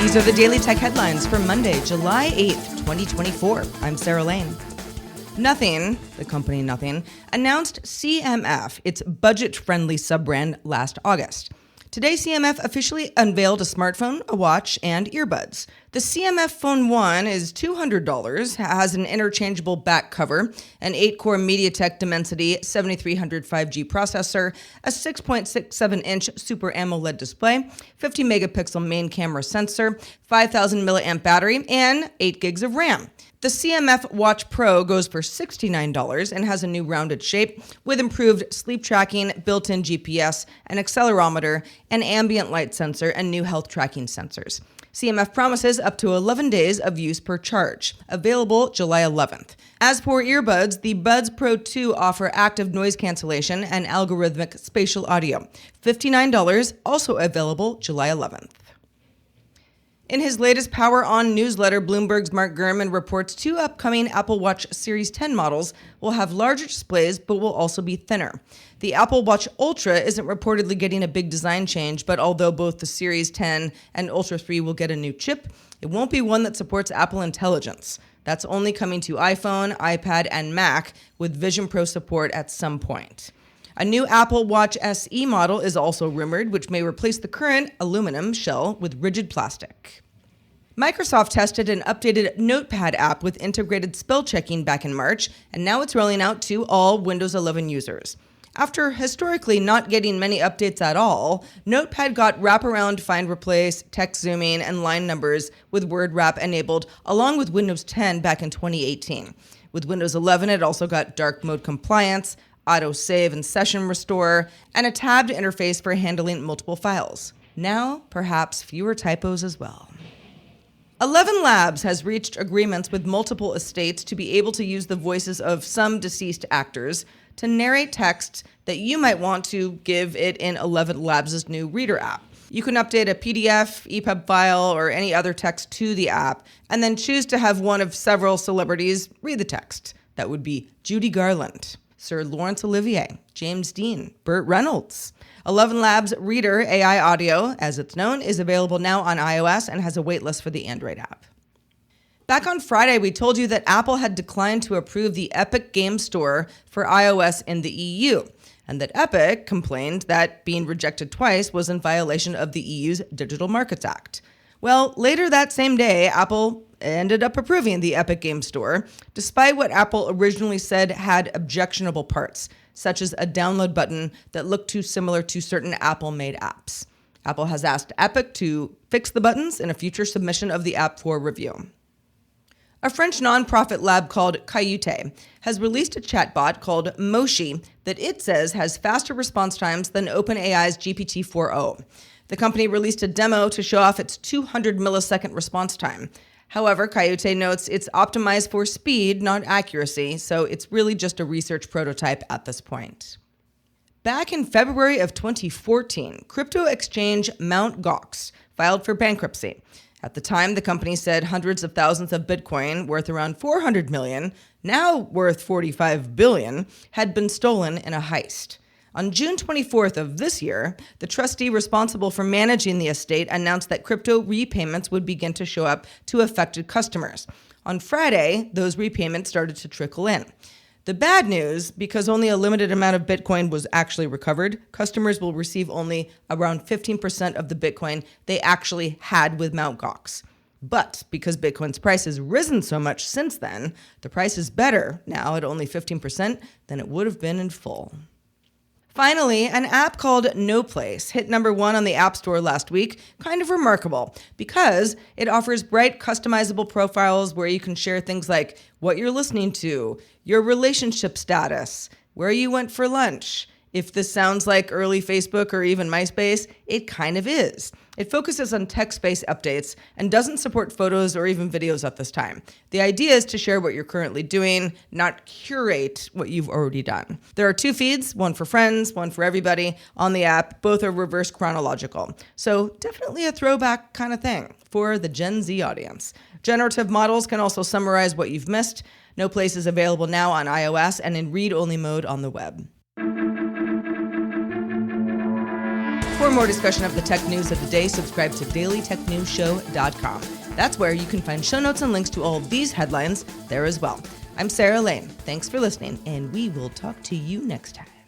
These are the Daily Tech headlines for Monday, July 8th, 2024. I'm Sarah Lane. Nothing, the company Nothing, announced CMF, its budget-friendly sub-brand, last August. Today, CMF officially unveiled a smartphone, a watch, and earbuds. The CMF Phone 1 is $200, has an interchangeable back cover, an 8-core MediaTek Dimensity 7300 5G processor, a 6.67-inch Super AMOLED display, 50-megapixel main camera sensor, 5,000 milliamp battery, and 8 gigs of RAM. The CMF Watch Pro goes for $69 and has a new rounded shape with improved sleep tracking, built-in GPS, an accelerometer, an ambient light sensor, and new health tracking sensors. CMF promises up to 11 days of use per charge, available July 11th. As for earbuds, the Buds Pro 2 offer active noise cancellation and algorithmic spatial audio. $59, also available July 11th. In his latest Power On newsletter, Bloomberg's Mark Gurman reports 2 upcoming Apple Watch Series 10 models will have larger displays but will also be thinner. The Apple Watch Ultra isn't reportedly getting a big design change, but although both the Series 10 and Ultra 3 will get a new chip, it won't be one that supports Apple Intelligence. That's only coming to iPhone, iPad, and Mac, with Vision Pro support at some point. A new Apple Watch SE model is also rumored, which may replace the current aluminum shell with rigid plastic. Microsoft tested an updated Notepad app with integrated spell checking back in March, and now it's rolling out to all Windows 11 users. After historically not getting many updates at all, Notepad got wraparound find replace, text zooming, and line numbers with word wrap enabled, along with Windows 10 back in 2018. With Windows 11, it also got dark mode compliance, auto save and session restore, and a tabbed interface for handling multiple files. Now, perhaps fewer typos as well. 11 Labs has reached agreements with multiple estates to be able to use the voices of some deceased actors to narrate text that you might want to give it in 11 Labs' new Reader app. You can update a PDF, EPUB file, or any other text to the app, and then choose to have one of several celebrities read the text. That would be Judy Garland, Sir Laurence Olivier, James Dean, Burt Reynolds. 11 Labs Reader AI Audio, as it's known, is available now on iOS and has a waitlist for the Android app. Back on Friday, we told you that Apple had declined to approve the Epic Game Store for iOS in the EU, and that Epic complained that being rejected twice was in violation of the EU's Digital Markets Act. Well, later that same day, Apple ended up approving the Epic Game Store, despite what Apple originally said had objectionable parts, such as a download button that looked too similar to certain Apple-made apps. Apple has asked Epic to fix the buttons in a future submission of the app for review. A French nonprofit lab called Coyote has released a chatbot called Moshi that it says has faster response times than OpenAI's GPT-4o. The company released a demo to show off its 200 millisecond response time. However, Coyote notes it's optimized for speed, not accuracy, so it's really just a research prototype at this point. Back in February of 2014, crypto exchange Mt. Gox filed for bankruptcy. At the time, the company said hundreds of thousands of Bitcoin, worth around 400 million, now worth 45 billion, had been stolen in a heist. On June 24th of this year, the trustee responsible for managing the estate announced that crypto repayments would begin to show up to affected customers. On Friday, those repayments started to trickle in. The bad news, because only a limited amount of Bitcoin was actually recovered, customers will receive only around 15% of the Bitcoin they actually had with Mt. Gox. But because Bitcoin's price has risen so much since then, the price is better now at only 15% than it would have been in full. Finally, an app called No Place hit number 1 on the App Store last week, kind of remarkable, because it offers bright, customizable profiles where you can share things like what you're listening to, your relationship status, where you went for lunch. If this sounds like early Facebook or even MySpace, it kind of is. It focuses on text-based updates and doesn't support photos or even videos at this time. The idea is to share what you're currently doing, not curate what you've already done. There are 2 feeds, one for friends, one for everybody, on the app. Both are reverse chronological. So definitely a throwback kind of thing for the Gen Z audience. Generative models can also summarize what you've missed. No Place is available now on iOS and in read-only mode on the web. For more discussion of the tech news of the day, subscribe to dailytechnewsshow.com. That's where you can find show notes and links to all of these headlines there as well. I'm Sarah Lane. Thanks for listening, and we will talk to you next time.